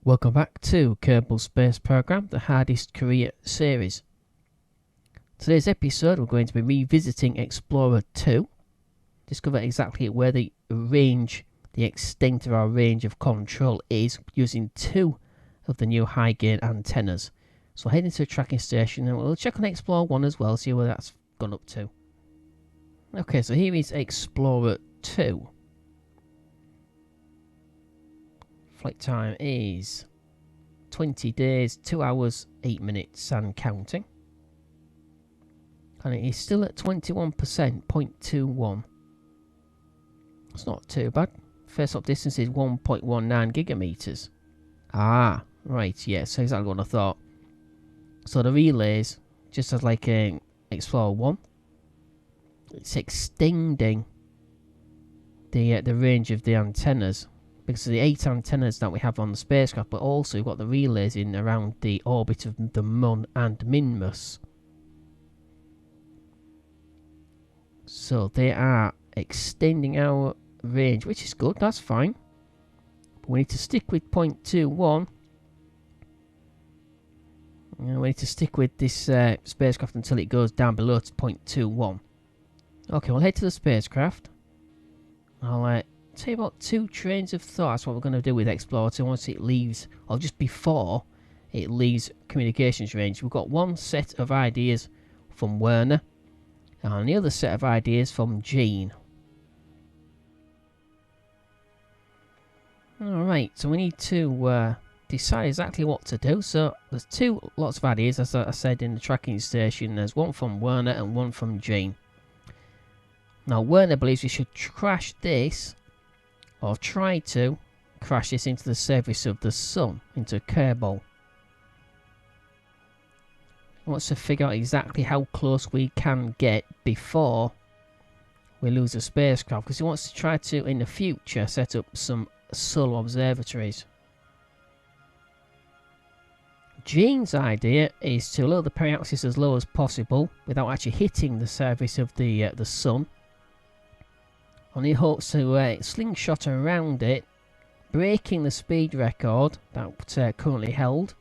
Welcome back to Kerbal Space Program, the hardest career series. Today's episode we're going to be revisiting Eksplorer 2, discover exactly where the extent of our range of control is using two of the new high gain antennas. So heading to a tracking station and we'll check on Explorer 1 as well, see where that's gone up to. Okay, so here is Explorer 2. Flight time is 20 days, 2 hours, 8 minutes and counting. And it is still at 21%, 0.21. It's not too bad. First stop distance is 1.19 gigameters. Ah, right, yeah, so exactly what I thought. So the relays, just as like Explorer 1, it's extending the range of the antennas. Because of the 8 antennas that we have on the spacecraft, but also we've got the relays in around the orbit of the Mun and Minmus. So they are extending our range, which is good, that's fine. But we need to stick with 0.21. We need to stick with this spacecraft until it goes down below to 0.21. Okay, we'll head to the spacecraft. I'll tell you about two trains of thought. That's what we're going to do with Explorer 2 once it leaves, or just before it leaves communications range. We've got one set of ideas from Werner and the other set of ideas from Gene. Alright, so we need to decide exactly what to do. So there's lots of ideas, as I said in the tracking station. There's one from Werner and one from Gene. Now Werner believes we should crash this, or try to crash this into the surface of the sun, into Kerbal. He wants to figure out exactly how close we can get before we lose a spacecraft, because he wants to try to, in the future, set up some solar observatories. Gene's idea is to lower the periaxis as low as possible without actually hitting the surface of the sun. And he hopes to slingshot around it, breaking the speed record that's currently held.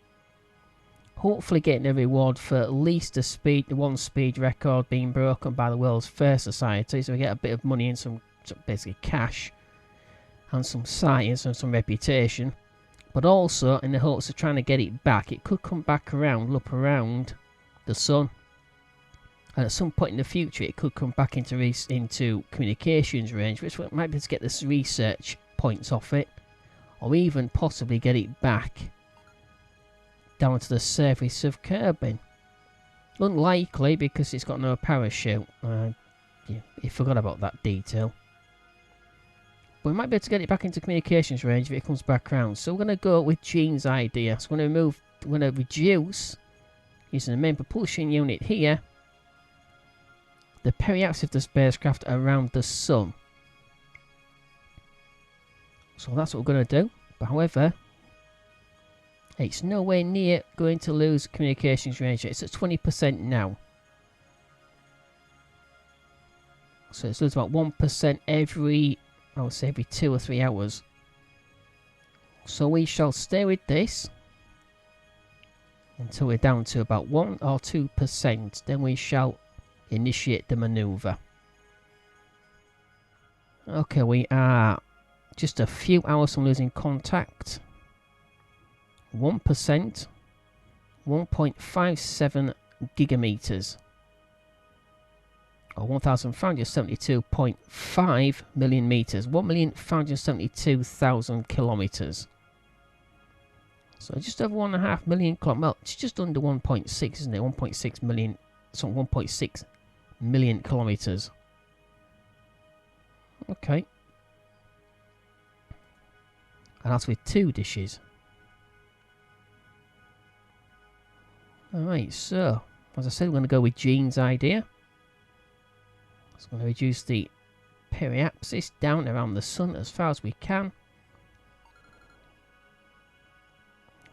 Hopefully getting a reward for at least the one speed record being broken by the world's first society, so we get a bit of money and some basically cash and some science and some reputation. But also in the hopes of trying to get it back, it could come back around, look around the sun. And at some point in the future, it could come back into communications range, which might be to get this research points off it, or even possibly get it back down to the surface of Kerbin. Unlikely, because it's got no parachute. You forgot about that detail. But we might be able to get it back into communications range if it comes back around. So we're going to go with Gene's idea. So we're going to reduce, using the main propulsion unit here, the periaxis of the spacecraft around the sun. So that's what we're going to do. But however, it's nowhere near going to lose communications range. It's at 20% now. So it's loses about 1% every, I would say every 2 or 3 hours. So we shall stay with this until we're down to about 1 or 2%. Then we shall initiate the maneuver. Okay, we are just a few hours from losing contact. 1%, 1.57 gigameters, or 1,572.5 million meters, 1,572,000 kilometers. So just over 1.5 million kilometers. Well, it's just under 1.6, isn't it? 1.6 million. So 1.6 million kilometers. Okay. And that's with 2 dishes. Alright, so as I said, we're going to go with Gene's idea. It's going to reduce the periapsis down around the sun as far as we can.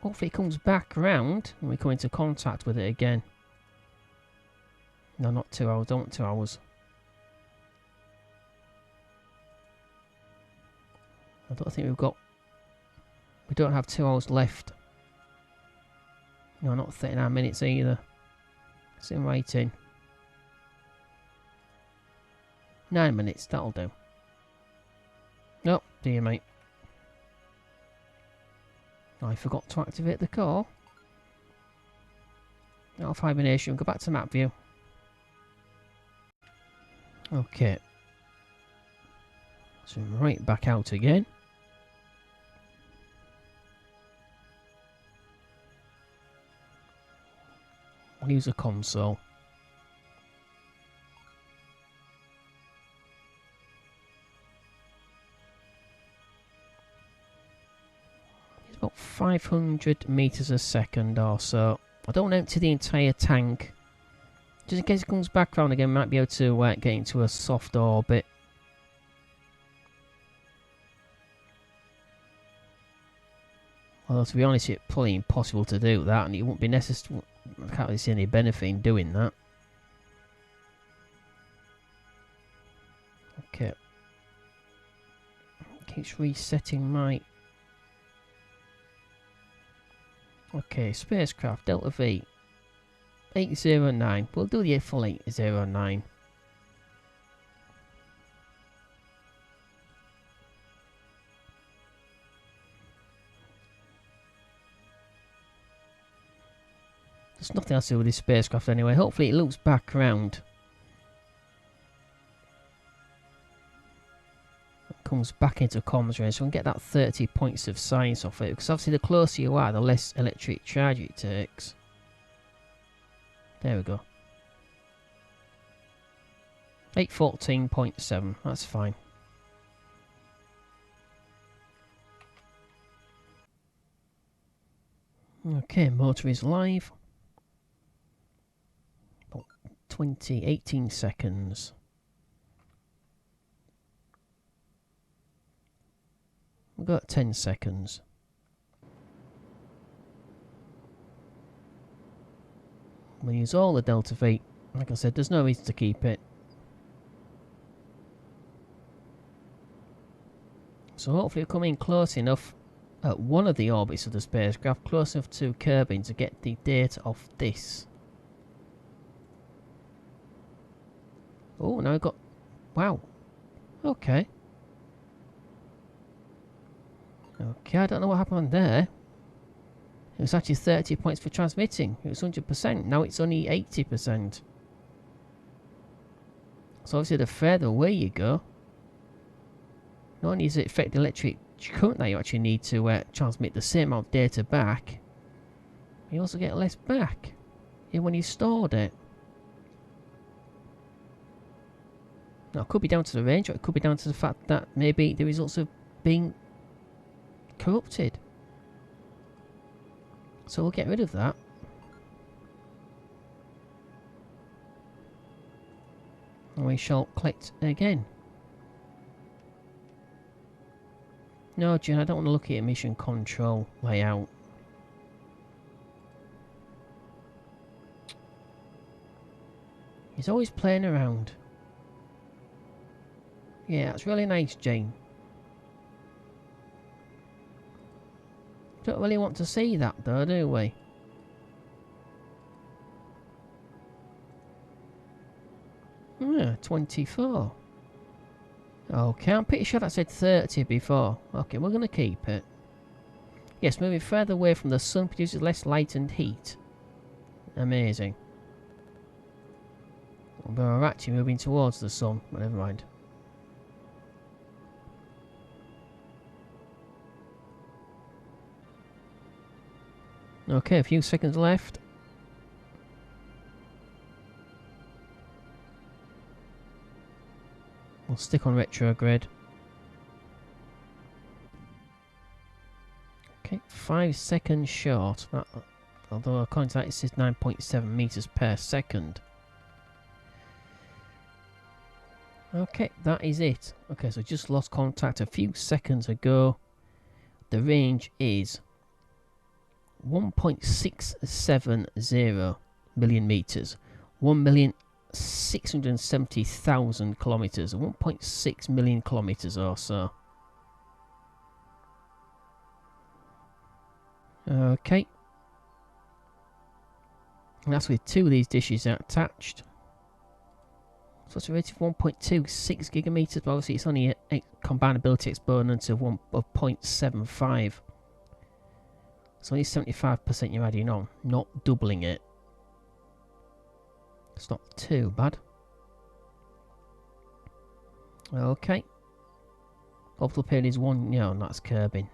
Hopefully it comes back around and we come into contact with it again. No, not 2 hours. Don't want 2 hours. I don't think we've We don't have 2 hours left. No, not 39 minutes either. It's in waiting. 9 minutes, that'll do. Nope, dear mate. I forgot to activate the core. Out of hibernation, go back to map view. Okay. So right back out again. We'll use a console. It's about 500 meters a second or so. I don't empty the entire tank. Just in case it comes back around again, might be able to get into a soft orbit. Although to be honest, it's probably impossible to do that, and it won't be necessary. I can't really see any benefit in doing that. Okay. Keeps resetting my... Okay, spacecraft, Delta V. 809. We'll do the full 809. There's nothing else to do with this spacecraft anyway. Hopefully it loops back around. Comes back into comms range, so we can get that 30 points of science off it. Because obviously the closer you are, the less electric charge it takes. There we go. 814.7, that's fine. Okay, motor is live. About 18 seconds. We've got 10 seconds. We'll use all the Delta V. Like I said, there's no reason to keep it. So hopefully we'll come in close enough at one of the orbits of the spacecraft, close enough to Kerbin to get the data off this. Oh, now we've got... Wow. Okay. Okay, I don't know what happened there. It was actually 30 points for transmitting. It was 100%. Now it's only 80%. So obviously the further away you go, not only does it affect the electric current that you actually need to transmit the same amount of data back, you also get less back when you stored it. Now it could be down to the range, or it could be down to the fact that maybe the results have been corrupted. So we'll get rid of that. And we shall collect again. No, Jen, I don't want to look at mission control layout. He's always playing around. Yeah, that's really nice, Jane. Don't really want to see that though, do we? Yeah, 24. Okay, I'm pretty sure that said 30 before. Okay, we're going to keep it. Yes, moving further away from the sun produces less light and heat. Amazing. But we're actually moving towards the sun, but never mind. Okay, a few seconds left. We'll stick on retrograde. Okay, 5 seconds short. Although according to that it says 9.7 meters per second. Okay, that is it. Okay, so just lost contact a few seconds ago. The range is 1.670 million meters. 1,670,000 kilometers. 1.6 million kilometers or so. Okay. And that's with 2 of these dishes attached. So it's a rate of 1.26 gigameters, but obviously it's only a combinability exponent of 0.75. So only 75% you're adding on, not doubling it. It's not too bad. Okay. Optical period is 1, no, that's curbing.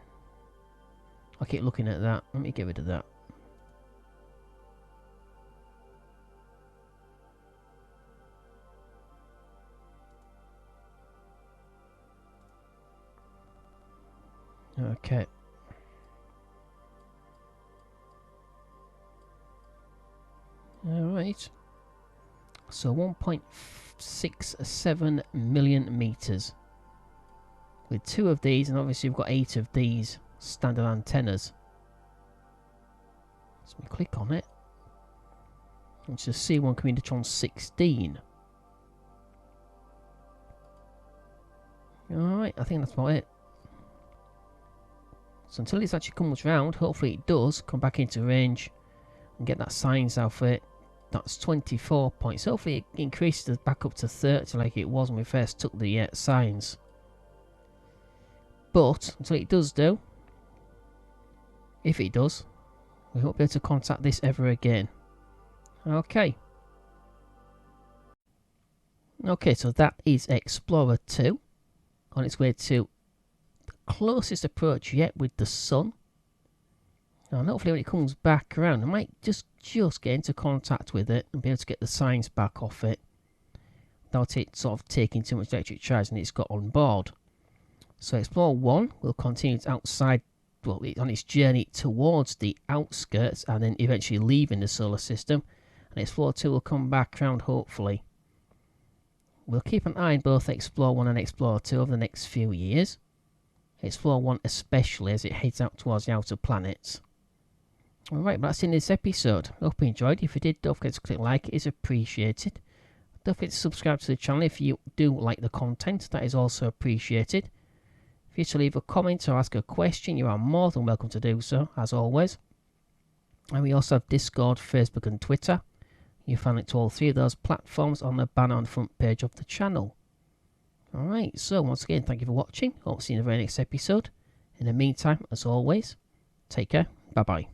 I keep looking at that. Let me get rid of that. Okay. Alright. So 1.67 million meters. With 2 of these, and obviously we've got 8 of these standard antennas. So we click on it. It's a C1 Communitron 16. Alright, I think that's about it. So until this actually comes round, hopefully it does come back into range and get that signs out for it. That's 24 points. Hopefully it increases back up to 30 like it was when we first took the signs. But until it does do, if it does, we won't be able to contact this ever again. Okay. Okay, so that is Eksplorer 2 on its way to the closest approach yet with the sun. And hopefully when it comes back around, I might just get into contact with it and be able to get the signs back off it without it sort of taking too much electric charge and it's got on board. So Explorer 1 will continue its outside, well, on its journey towards the outskirts and then eventually leaving the solar system. And Explorer 2 will come back around hopefully. We'll keep an eye on both Explorer 1 and Explorer 2 over the next few years. Explorer 1 especially as it heads out towards the outer planets. Alright, but that's in this episode. I hope you enjoyed. If you did, don't forget to click like, it is appreciated. Don't forget to subscribe to the channel if you do like the content, that is also appreciated. If you to leave a comment or ask a question, you are more than welcome to do so, as always. And we also have Discord, Facebook and Twitter. You'll find it to all 3 of those platforms on the banner on the front page of the channel. Alright, so once again, thank you for watching. Hope to see you in the very next episode. In the meantime, as always, take care. Bye bye.